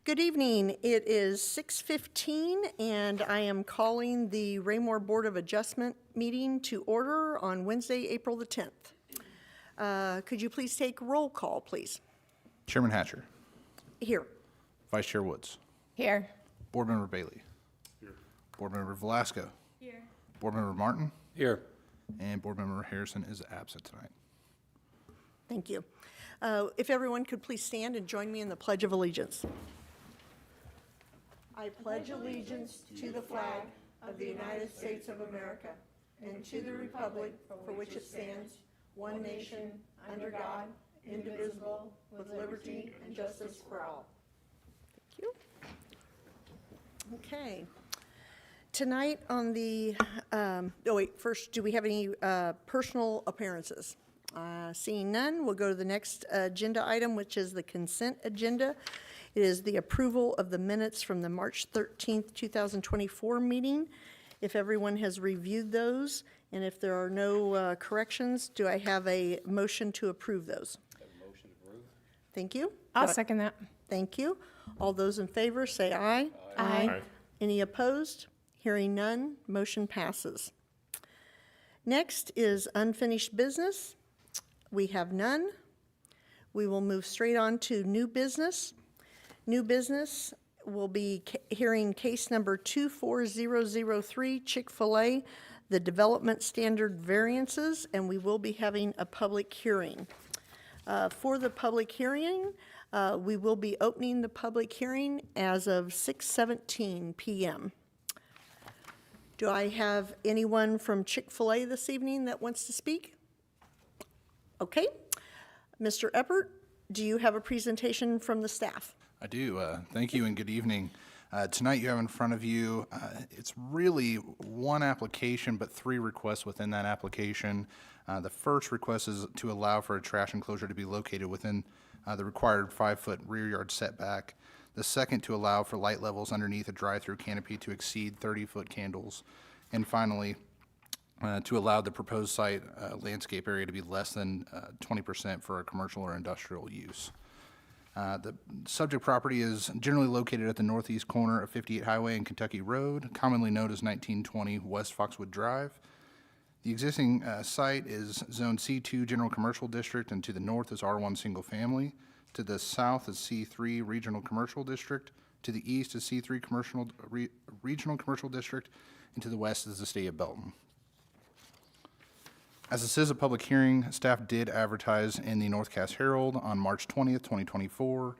Good evening. It is 6:15, and I am calling the Raymore Board of Adjustment meeting to order on Wednesday, April the 10th. Could you please take roll call, please? Chairman Hatcher. Here. Vice Chair Woods. Here. Board Member Bailey. Here. Board Member Velasco. Here. Board Member Martin. Here. And Board Member Harrison is absent tonight. Thank you. If everyone could please stand and join me in the Pledge of Allegiance. I pledge allegiance to the flag of the United States of America and to the republic for which it stands, one nation, under God, indivisible, with liberty and justice for all. Thank you. Okay. Tonight on the, first, do we have any personal appearances? Seeing none, we'll go to the next agenda item, which is the consent agenda. It is the approval of the minutes from the March 13th, 2024 meeting. If everyone has reviewed those, and if there are no corrections, do I have a motion to approve those? Motion approved. Thank you. I'll second that. Thank you. All those in favor, say aye. Aye. Any opposed? Hearing none, motion passes. Next is unfinished business. We have none. We will move straight on to new business. New business will be hearing case number 24003, Chick-fil-A, the development standard variances, and we will be having a public hearing. For the public hearing, we will be opening the public hearing as of 6:17 p.m. Do I have anyone from Chick-fil-A this evening that wants to speak? Okay. Mr. Eppert, do you have a presentation from the staff? I do. Thank you and good evening. Tonight you have in front of you, it's really one application, but three requests within that application. The first request is to allow for a trash enclosure to be located within the required 5-foot rear yard setback. The second, to allow for light levels underneath a drive-through canopy to exceed 30-foot candles. And finally, to allow the proposed site landscape area to be less than 20% for a commercial or industrial use. The subject property is generally located at the northeast corner of 58 Highway and Kentucky Road, commonly known as 1920 West Foxwood Drive. The existing site is Zone C2 General Commercial District, and to the north is R1 Single Family. To the south is C3 Regional Commercial District. To the east is C3 Regional Commercial District, and to the west is the City of Belton. As this is a public hearing, staff did advertise in the North Cass Herald on March 20th, 2024,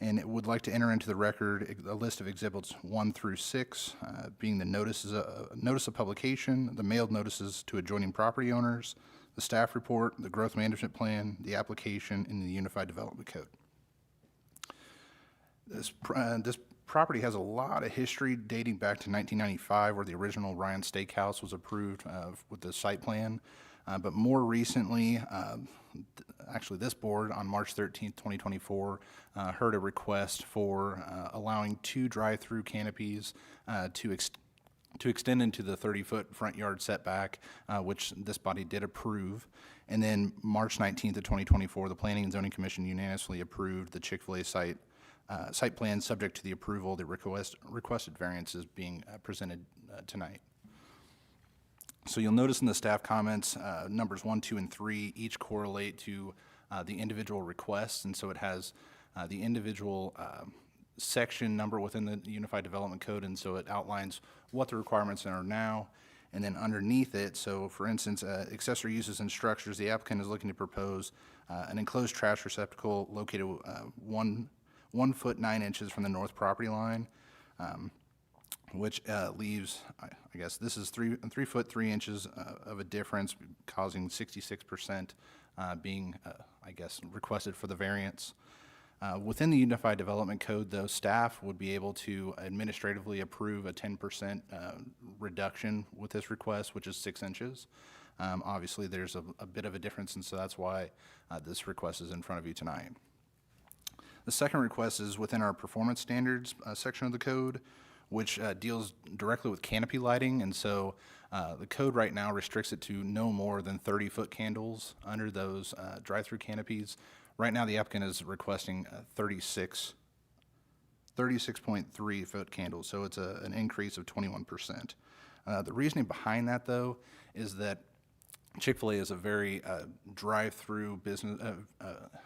and it would like to enter into the record a list of exhibits 1 through 6, being the notice of publication, the mailed notices to adjoining property owners, the staff report, the growth management plan, the application, and the Unified Development Code. This property has a lot of history dating back to 1995, where the original Ryan Steakhouse was approved with the site plan. But more recently, actually this board on March 13th, 2024, heard a request for allowing 2 drive-through canopies to extend into the 30-foot front yard setback, which this body did approve. And then March 19th of 2024, the Planning and Zoning Commission unanimously approved the Chick-fil-A site plan, subject to the approval of the requested variances being presented tonight. So you'll notice in the staff comments, numbers 1, 2, and 3 each correlate to the individual requests, and so it has the individual section number within the Unified Development Code, and so it outlines what the requirements are now. And then underneath it, so for instance, accessory uses and structures, the applicant is looking to propose an enclosed trash receptacle located 1 foot 9 inches from the north property line, which leaves, I guess this is 3 foot 3 inches of a difference, causing 66% being, I guess, requested for the variance. Within the Unified Development Code, though, staff would be able to administratively approve a 10% reduction with this request, which is 6 inches. Obviously, there's a bit of a difference, and so that's why this request is in front of you tonight. The second request is within our performance standards section of the code, which deals directly with canopy lighting. And so the code right now restricts it to no more than 30-foot candles under those drive-through canopies. Right now, the applicant is requesting 36.3-foot candles, so it's an increase of 21%. The reasoning behind that, though, is that Chick-fil-A is a very drive-through business,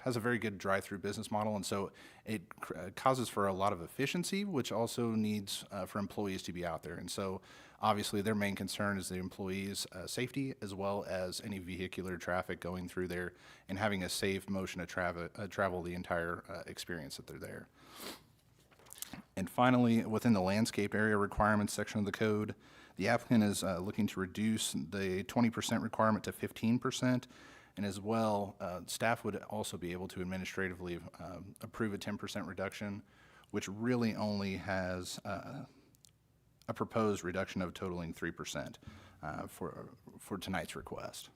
has a very good drive-through business model, and so it causes for a lot of efficiency, which also needs for employees to be out there. And so obviously their main concern is the employees' safety, as well as any vehicular traffic going through there and having a safe motion of travel the entire experience that they're there. And finally, within the landscape area requirements section of the code, the applicant is looking to reduce the 20% requirement to 15%, and as well, staff would also be able to administratively approve a 10% reduction, which really only has a proposed reduction of totaling 3% for tonight's request.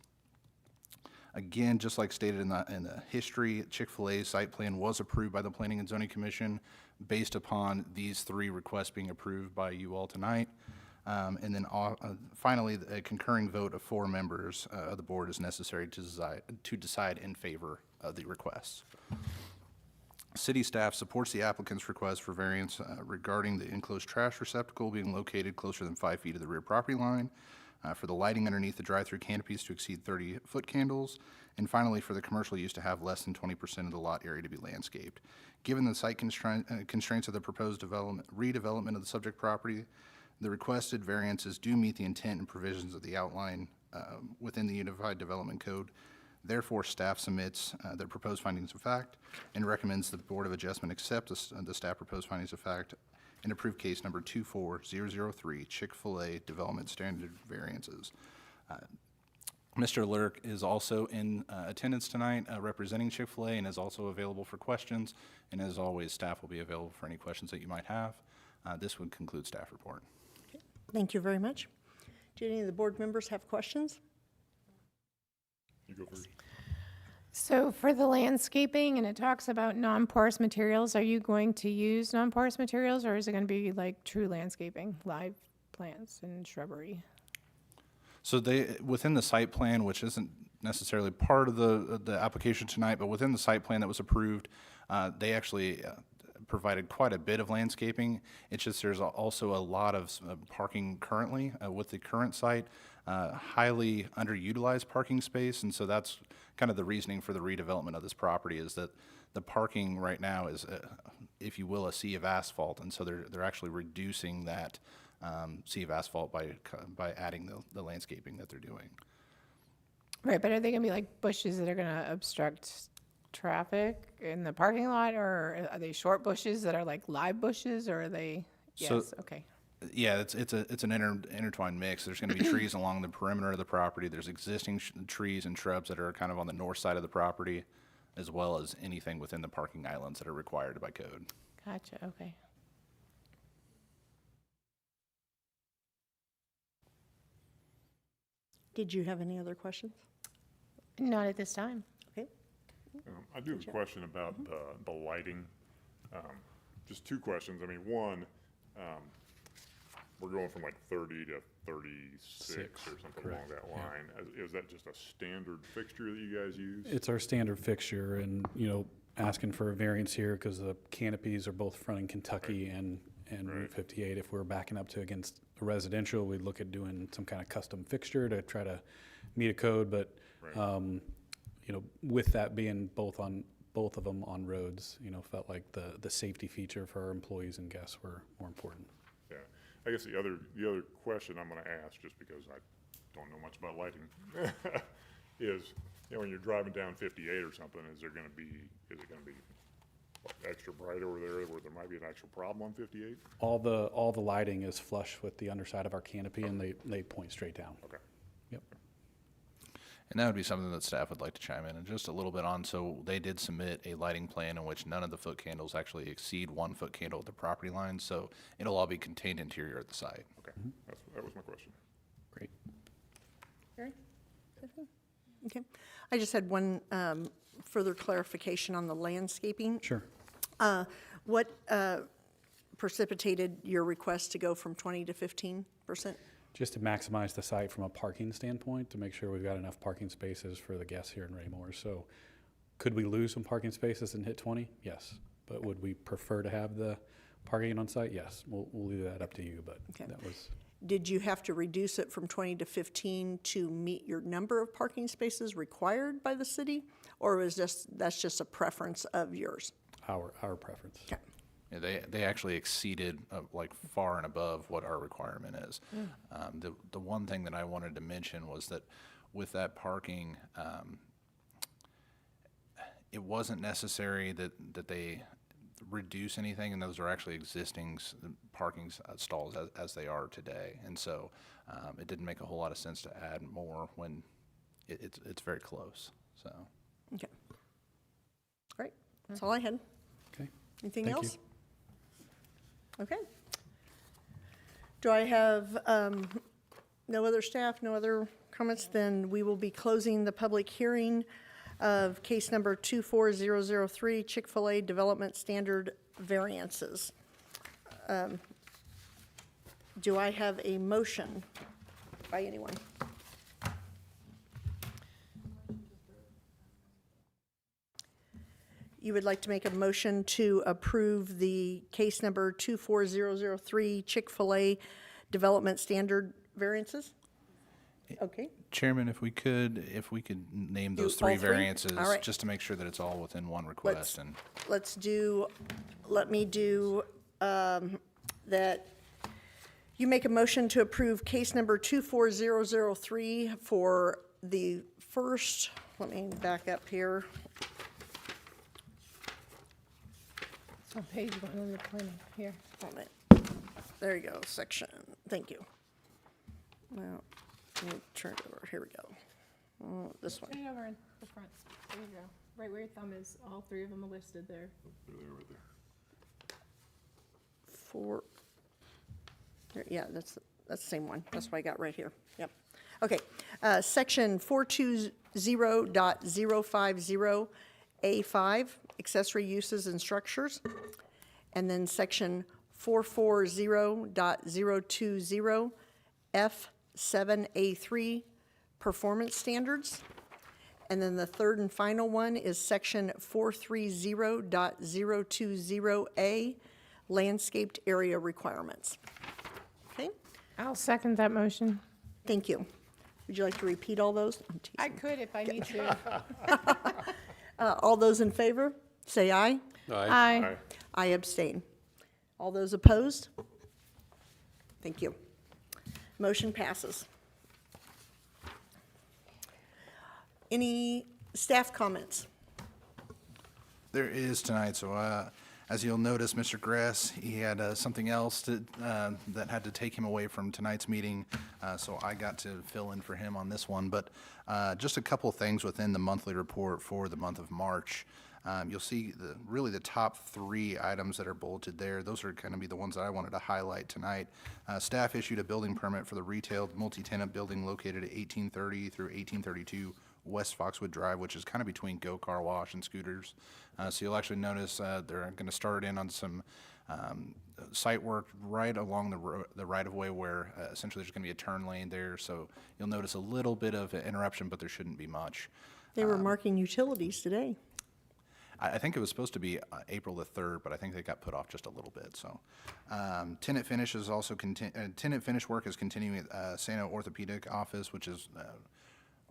Again, just like stated in the history, Chick-fil-A's site plan was approved by the Planning and Zoning Commission based upon these three requests being approved by you all tonight. And then finally, a concurring vote of 4 members of the board is necessary to decide in favor of the requests. City staff supports the applicant's request for variance regarding the enclosed trash receptacle being located closer than 5 feet of the rear property line, for the lighting underneath the drive-through canopies to exceed 30-foot candles, and finally, for the commercial use to have less than 20% of the lot area to be landscaped. Given the site constraints of the proposed redevelopment of the subject property, the requested variances do meet the intent and provisions of the outline within the Unified Development Code. Therefore, staff submits their proposed findings of fact and recommends the Board of Adjustment accept the staff proposed findings of fact and approve case number 24003, Chick-fil-A Development Standard Variances. Mr. Lurk is also in attendance tonight representing Chick-fil-A and is also available for questions. And as always, staff will be available for any questions that you might have. This would conclude staff report. Thank you very much. Do any of the board members have questions? You go first. So for the landscaping, and it talks about non-porous materials, are you going to use non-porous materials, or is it going to be like true landscaping, live plants and shrubbery? So within the site plan, which isn't necessarily part of the application tonight, but within the site plan that was approved, they actually provided quite a bit of landscaping. It's just there's also a lot of parking currently with the current site, highly underutilized parking space, and so that's kind of the reasoning for the redevelopment of this property is that the parking right now is, if you will, a sea of asphalt, and so they're actually reducing that sea of asphalt by adding the landscaping that they're doing. Right, but are they going to be like bushes that are going to obstruct traffic in the parking lot, or are they short bushes that are like live bushes, or are they? Yes, okay. Yeah, it's an intertwined mix. There's going to be trees along the perimeter of the property. There's existing trees and shrubs that are kind of on the north side of the property, as well as anything within the parking islands that are required by code. Gotcha, okay. Did you have any other questions? Not at this time. Okay. I do have a question about the lighting. Just 2 questions. I mean, one, we're going from like 30 to 36 or something along that line. Is that just a standard fixture that you guys use? It's our standard fixture, and, asking for a variance here because the canopies are both fronting Kentucky and Route 58. If we're backing up to against a residential, we'd look at doing some kind of custom fixture to try to meet a code, but, with that being both of them on roads, felt like the safety feature for our employees and guests were more important. Yeah. I guess the other question I'm going to ask, just because I don't know much about lighting, is, when you're driving down 58 or something, is it going to be extra bright over there where there might be an actual problem on 58? All the lighting is flush with the underside of our canopy, and they point straight down. Okay. Yep. And that would be something that staff would like to chime in just a little bit on. So they did submit a lighting plan in which none of the foot candles actually exceed 1 foot candle at the property line. So it'll all be contained interior at the site. Okay. That was my question. Great. Gary? Okay. I just had one further clarification on the landscaping. Sure. precipitated your request to go from 20 to 15%? Just to maximize the site from a parking standpoint, to make sure we've got enough parking spaces for the guests here in Raymore. So could we lose some parking spaces and hit 20? Yes. But would we prefer to have the parking on site? Yes. We'll leave that up to you, but Okay. that was, Did you have to reduce it from 20 to 15 to meet your number of parking spaces required by the city? Or was that's just a preference of yours? our preference. Okay. Yeah, they actually exceeded like far and above what our requirement is. The one thing that I wanted to mention was that with that parking, it wasn't necessary that they reduce anything, and those are actually existing parking stalls as they are today. And so it didn't make a whole lot of sense to add more when it's very close. So Okay. All right, that's all I had. Okay. Anything Thank you. else? Okay. Do I have no other staff, no other comments? Then we will be closing the public hearing of case number 24003, Chick-fil-A Development Standard Variances. Do I have a motion by anyone? You would like to make a motion to approve the case number 24003, Chick-fil-A Development Standard Variances? Okay, Chairman, if we could name Do those all three three? variances, All right. just to make sure that it's all within one request. And let me do that. You make a motion to approve case number 24003 for the first, let me back up here. It's on page 1 on the plan, here. Hold it. There you go, section, thank you. Well, let me turn it over, here we go. This one, Turn it over in the front. There you go. Right where your thumb is, all three of them are listed there. four, yeah, that's the same one, that's what I got right here, yep. Okay, section 420.050A5, accessory uses and structures. And then section 440.020F7A3, performance standards. And then the third and final one is section 430.020A, landscaped area requirements. Okay, I'll second that motion. thank you. Would you like to repeat all those? I'm teasing. I could if I need to. All those in favor, say aye. Aye. I abstain. All those opposed? Thank you. Motion passes. Any staff comments? there is tonight, so as you'll notice, Mr. Gress, he had something else that had to take him away from tonight's meeting, so I got to fill in for him on this one. But just a couple things within the monthly report for the month of March. You'll see really the top 3 items that are bulleted there. Those are going to be the ones that I wanted to highlight tonight. Staff issued a building permit for the retail multi-tenant building located at 1830 through 1832 West Foxwood Drive, which is kind of between Go Car Wash and Scooters. So you'll actually notice they're going to start in on some site work right along the right-of-way where essentially there's going to be a turn lane there. So you'll notice a little bit of interruption, but there shouldn't be much. They were marking utilities today. I think it was supposed to be April the 3rd, but I think they got put off just a little bit, so. Tenant finish is also, tenant finish work is continuing at Sano Orthopedic Office, which is,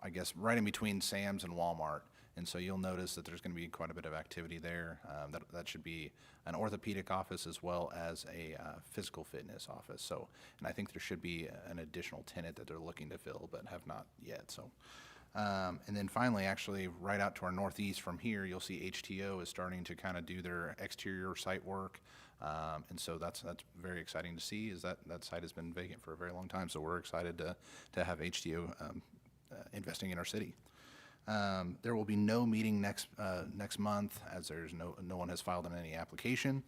I guess, right in between Sam's and Walmart. And so you'll notice that there's gonna be quite a bit of activity there. That should be an orthopedic office as well as a physical fitness office. So, and I think there should be an additional tenant that they're looking to fill, but have not yet, so. And then finally, actually, right out to our northeast from here, you'll see HTO is starting to kind of do their exterior site work. And so that's very exciting to see, is that site has been vacant for a very long time. So we're excited to have HTO investing in our city. There will be no meeting next month, as there's no one has filed on any application.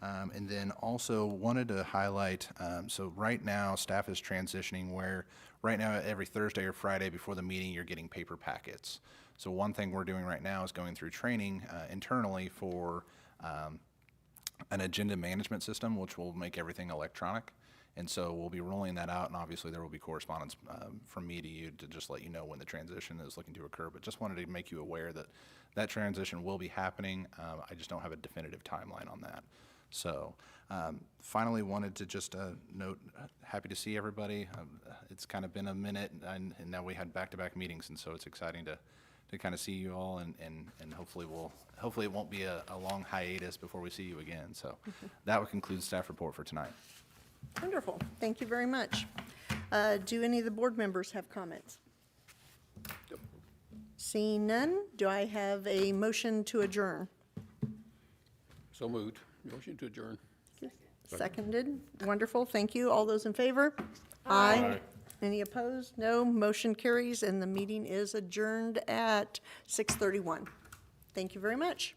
And then also wanted to highlight, so right now staff is transitioning where right now every Thursday or Friday before the meeting you're getting paper packets. So one thing we're doing right now is going through training internally for an agenda management system, which will make everything electronic. And so we'll be rolling that out, and obviously there will be correspondence from me to you to just let you know when the transition is looking to occur. But just wanted to make you aware that that transition will be happening. I just don't have a definitive timeline on that. So finally, wanted to just note, happy to see everybody. It's kind of been a minute, and now we had back-to-back meetings, and so it's exciting to kind of see you all, and hopefully it won't be a long hiatus before we see you again. So that would conclude staff report for tonight. Wonderful. Thank you very much. Do any of the board members have comments? Seeing none, do I have a motion to adjourn? So moved. Motion to adjourn. Seconded. Wonderful. Thank you. All those in favor? Aye. Any opposed? No. Motion carries, and the meeting is adjourned at 6:31. Thank you very much.